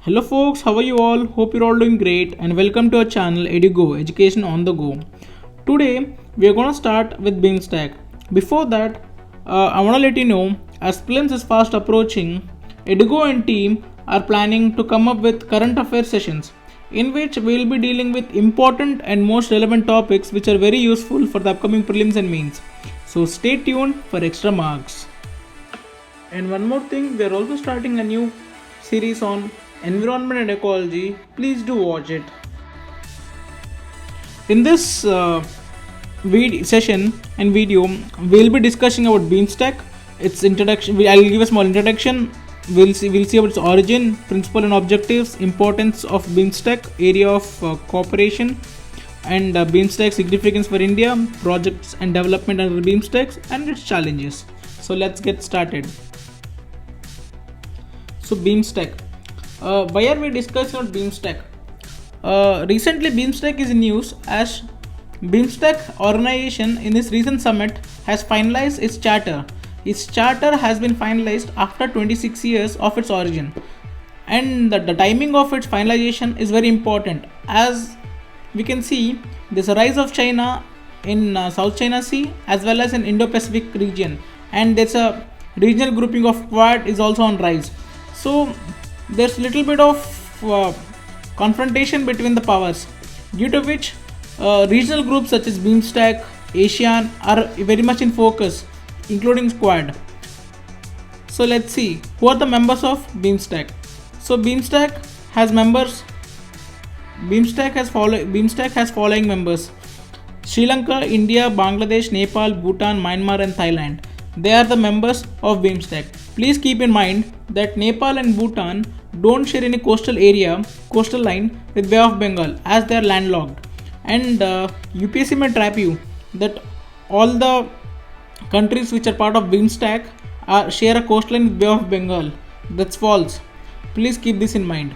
Hello folks, how are you all? Hope you're all doing great and welcome to our channel EduGo, Education on the Go. Today we are going to start with BIMSTEC. Before that, I want to let you know as prelims is fast approaching, EduGo and team are planning to come up with current affairs sessions in which we will be dealing with important and most relevant topics which are very useful for the upcoming prelims and mains. So stay tuned for extra marks. And one more thing, we are also starting a new series on environment and ecology. Please do watch it. In this session and video, we'll be discussing about BIMSTEC, its introduction. I'll give a small introduction. We'll see about its origin, principle and objectives, importance of BIMSTEC, area of cooperation, and BIMSTEC significance for India, projects and development under BIMSTEC, and its challenges. So let's get started. So BIMSTEC. Why are we discussing about BIMSTEC? Recently, BIMSTEC is in news as BIMSTEC organization in this recent summit has finalized its charter. Its charter has been finalized after 26 years of its origin, and the timing of its finalization is very important. As we can see, there's a rise of China in South China Sea as well as in Indo-Pacific region, and there's a regional grouping of Quad is also on rise. So there's a little bit of confrontation between the powers, due to which regional groups such as BIMSTEC, ASEAN are very much in focus, including Quad. So let's see who are the members of BIMSTEC. So BIMSTEC has members. BIMSTEC has following members: Sri Lanka, India, Bangladesh, Nepal, Bhutan, Myanmar, and Thailand. They are the members of BIMSTEC. Please keep in mind that Nepal and Bhutan don't share any coastal line with Bay of Bengal as they are landlocked. And UPSC may trap you that all the countries which are part of BIMSTEC share a coastline with Bay of Bengal. That's false. Please keep this in mind.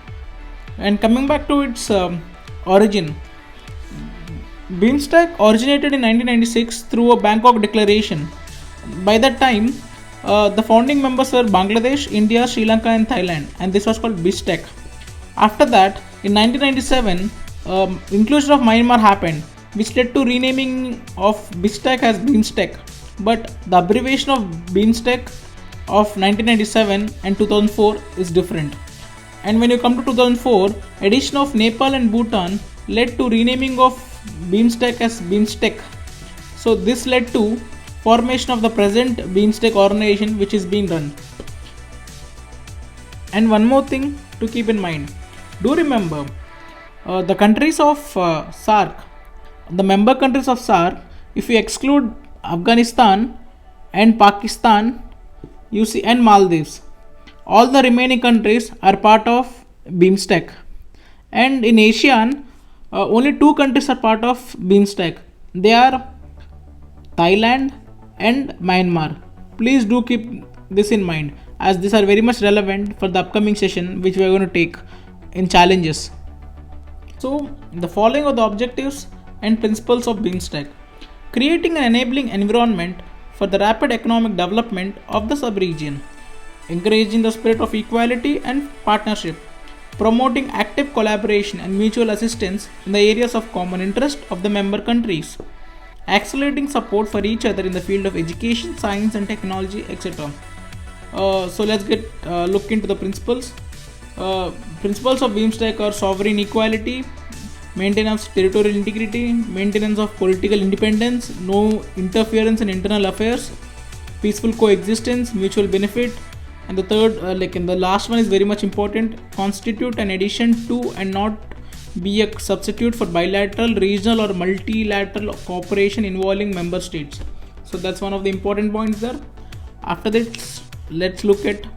And coming back to its origin, BIMSTEC originated in 1996 through a Bangkok Declaration. By that time, the founding members were Bangladesh, India, Sri Lanka, and Thailand, and this was called BISTEC. After that, in 1997, inclusion of Myanmar happened, which led to renaming of BISTEC as BIMSTEC. But the abbreviation of BIMSTEC of 1997 and 2004 is different. And when you come to 2004, addition of Nepal and Bhutan led to renaming of BIMSTEC as BIMSTEC. So this led to formation of the present BIMSTEC organization which is being run. And one more thing to keep in mind, do remember the countries of SAARC, the member countries of SAARC, if you exclude Afghanistan and Pakistan, you see, and Maldives, all the remaining countries are part of BIMSTEC. And in ASEAN, only two countries are part of BIMSTEC. They are Thailand and Myanmar. Please do keep this in mind, as these are very much relevant for the upcoming session which we are going to take in challenges. So the following are the objectives and principles of BIMSTEC: creating an enabling environment for the rapid economic development of the sub-region, encouraging the spirit of equality and partnership, promoting active collaboration and mutual assistance in the areas of common interest of the member countries, accelerating support for each other in the field of education, science and technology, etc. So let's get look into the principles. Principles of BIMSTEC are sovereign equality, maintenance of territorial integrity, maintenance of political independence, no interference in internal affairs, peaceful coexistence, mutual benefit, and the third, in the last one is very much important: constitute an addition to and not be a substitute for bilateral, regional, or multilateral cooperation involving member states. So that's one of the important points there. After that, let's look at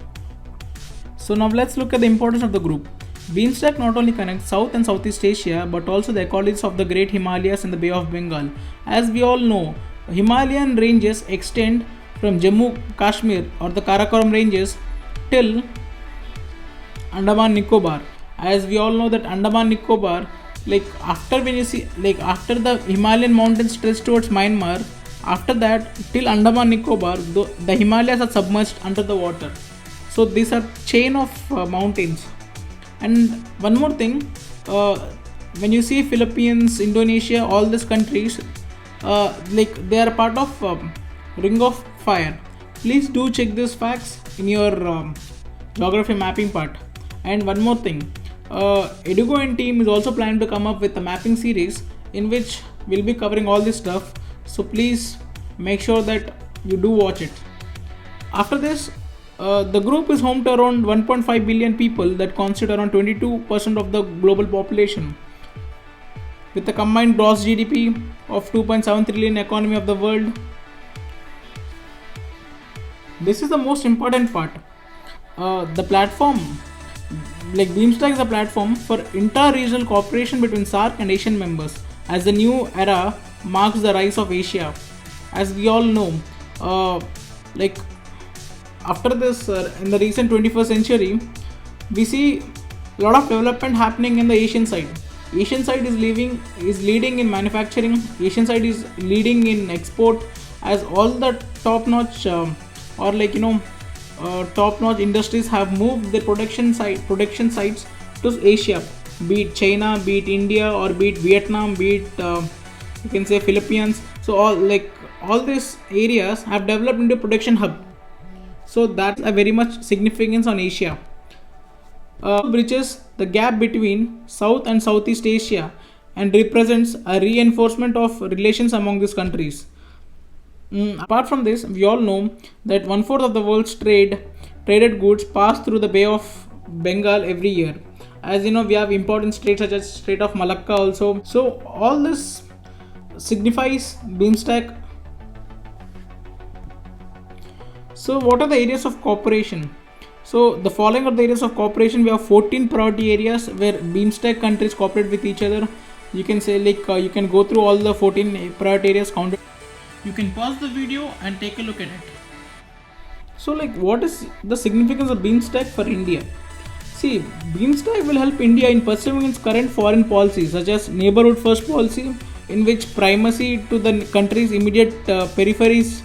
the importance of the group. BIMSTEC not only connects South and Southeast Asia but also the ecologies of the Great Himalayas and the Bay of Bengal. As we all know, Himalayan ranges extend from Jammu Kashmir or the Karakoram ranges till Andaman Nicobar. As we all know that Andaman Nicobar, after the Himalayan mountains stretch towards Myanmar, after that till Andaman Nicobar, the Himalayas are submerged under the water. So these are chain of mountains. And one more thing, uh, when you see Philippines, Indonesia, all these countries, like they are part of Ring of Fire. Please do check these facts in your geography mapping part. And one more thing, Edugo and team is also planning to come up with a mapping series in which we'll be covering all this stuff. So please make sure that you do watch it. After this, the group is home to around 1.5 billion people that constitute around 22% of the global population. With a combined gross GDP of 2.7 trillion economy of the world, this is the most important part. The platform, like BIMSTEC, is a platform for inter-regional cooperation between SARC and Asian members. As the new era marks the rise of Asia, as we all know, like after this, in the recent 21st century, we see a lot of development happening in the Asian side. Asian side is leading in manufacturing. Asian side is leading in export, as all the top notch or like top notch industries have moved their production sites to Asia, be it China, be it India, or be it Vietnam, be it you can say Philippines. So all these areas have developed into production hub. So that's a very much significance on Asia. Bridges the gap between South and Southeast Asia and represents a reinforcement of relations among these countries. Apart from this, we all know that one fourth of the world's traded goods pass through the Bay of Bengal every year. As you know, we have important straits such as Strait of Malacca also. So all this signifies BIMSTEC. So what are the areas of cooperation? So the following are the areas of cooperation. We have 14 priority areas where BIMSTEC countries cooperate with each other. You can say you can go through all the 14 priority areas counted. You can pause the video and take a look at it. So what is the significance of BIMSTEC for India? See, BIMSTEC will help India in pursuing its current foreign policies such as neighborhood first policy, in which primacy to the country's immediate peripheries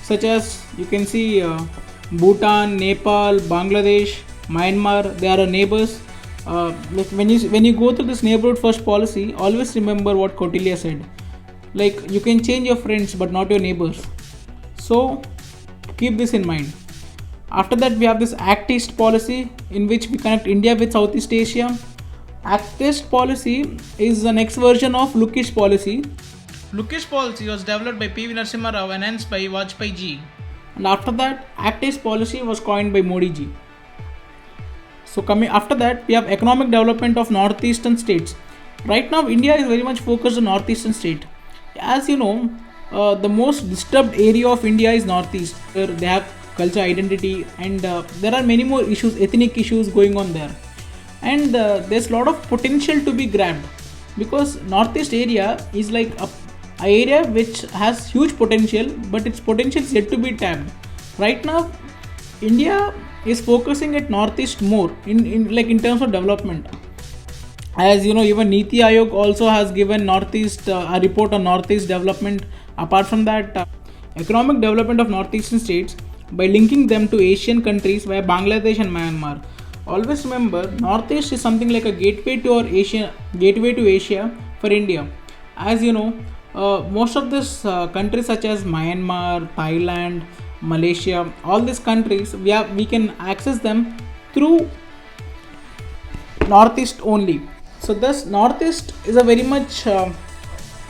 such as you can see Bhutan, Nepal, Bangladesh, Myanmar, they are our neighbors. When you go through this neighborhood first policy, always remember what Kautilya said. You can change your friends but not your neighbors. So keep this in mind. After that, we have this Act East policy in which we connect India with Southeast Asia. Act East policy is the next version of Look East policy. Look East policy was developed by P.V. Narasimha Rao and hence by Vajpayee ji. And after that, Act East policy was coined by Modi ji. So coming after that, we have economic development of northeastern states. Right now, India is very much focused on northeastern state. As you know, the most disturbed area of India is northeast, where they have culture identity, and there are many more issues, ethnic issues going on there. And there's a lot of potential to be grabbed, because northeast area is like a area which has huge potential, but its potential is yet to be tapped. Right now, India is focusing at northeast more in terms of development. As you know, even Niti Aayog also has given northeast a report on northeast development. Apart from that, economic development of northeastern states by linking them to Asian countries via Bangladesh and Myanmar. Always remember, northeast is something like a gateway to Asia for India. As you know, most of these countries such as Myanmar, Thailand, Malaysia, all these countries we can access them through northeast only. So this northeast is a very much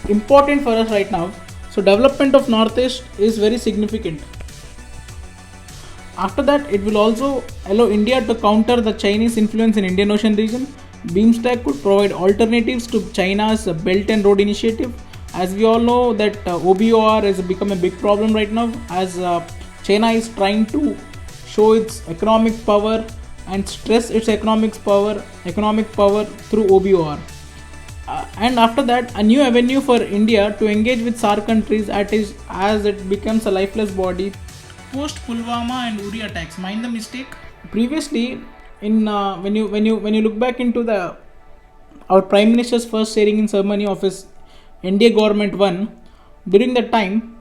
important for us right now. So development of northeast is very significant. After that, it will also allow India to counter the Chinese influence in Indian Ocean region. BIMSTEC could provide alternatives to China's Belt and Road Initiative. As we all know that OBOR has become a big problem right now, as China is trying to show its economic power and stress its economic power through OBOR. And after that, a new avenue for India to engage with SAARC countries as it becomes a lifeless body. Post Pulwama and Uri attacks, mind the mistake. Previously, in when you look back into our Prime Minister's first swearing-in ceremony of his NDA government one, during that time,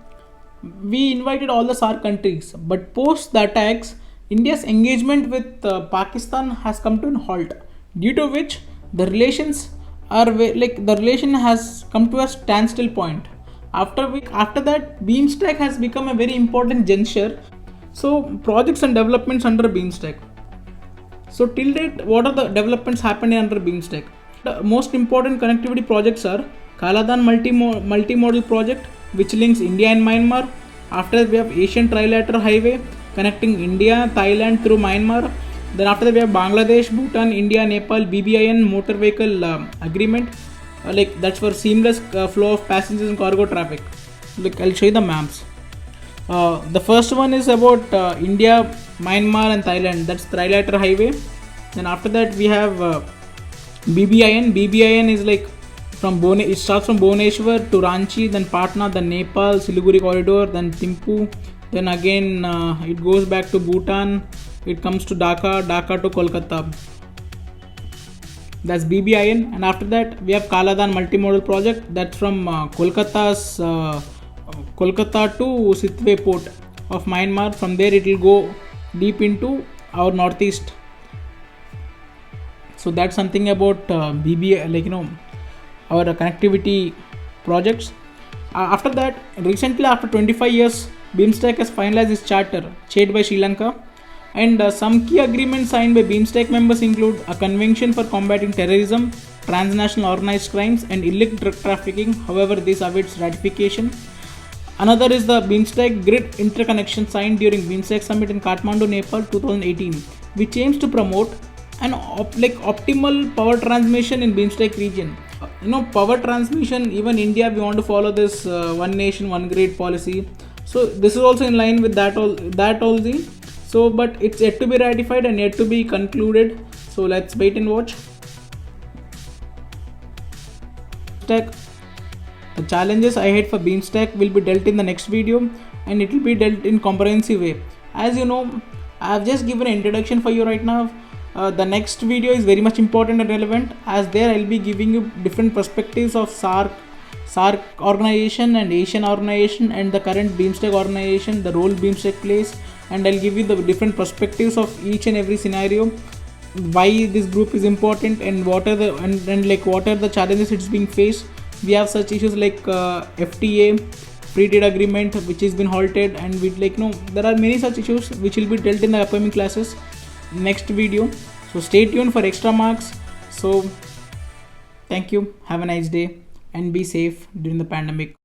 we invited all the SAARC countries. But post the attacks, India's engagement with Pakistan has come to a halt due to which the relations are the relation has come to a standstill point. After that, BeamStack has become a very important juncture. So projects and developments under BeamStack. So till date, what are the developments happening under BeamStack? The most important connectivity projects are Kaladan multimodal project, which links India and Myanmar. After that, we have Asian Trilateral Highway connecting India, Thailand through Myanmar. Then after that, we have Bangladesh, Bhutan, India, Nepal BBIN motor vehicle agreement. That's for seamless flow of passengers and cargo traffic. I'll show you the maps. The first one is about India, Myanmar, and Thailand. That's Trilateral Highway. Then after that, we have BBIN. BBIN is it starts from Bhubaneswar to Ranchi, then Patna, then Nepal, Siliguri corridor, then Thimphu, then again it goes back to Bhutan. It comes to Dhaka, Dhaka to Kolkata. That's BBIN. And after that, we have Kaladan multimodal project. That's from Kolkata to Sitwe port of Myanmar. From there, it will go deep into our northeast. So that's something about our connectivity projects. After that, recently after 25 years, BeamStack has finalized its charter, chaired by Sri Lanka. And some key agreements signed by BeamStack members include a convention for combating terrorism, transnational organized crimes, and illegal drug trafficking. However, this awaits ratification. Another is the BeamStack Grid Interconnection signed during BeamStack Summit in Kathmandu, Nepal 2018, which aims to promote an optimal power transmission in BeamStack region. Power transmission, even India, we want to follow this one nation, one grid policy. So this is also in line with that also. So, but it's yet to be ratified and yet to be concluded. So let's wait and watch. The challenges I had for BeamStack will be dealt in the next video, and it will be dealt in comprehensive way. As you know, I have just given an introduction for you right now. The next video is very much important and relevant, as there I will be giving you different perspectives of SAARC organization and Asian organization and the current BeamStack organization, the role BeamStack plays, and I'll give you the different perspectives of each and every scenario, why this group is important, and what are the challenges it's being faced. We have such issues like FTA, free trade agreement, which has been halted, and there are many such issues which will be dealt in the upcoming classes, next video. So stay tuned for extra marks. So thank you, have a nice day, and be safe during the pandemic.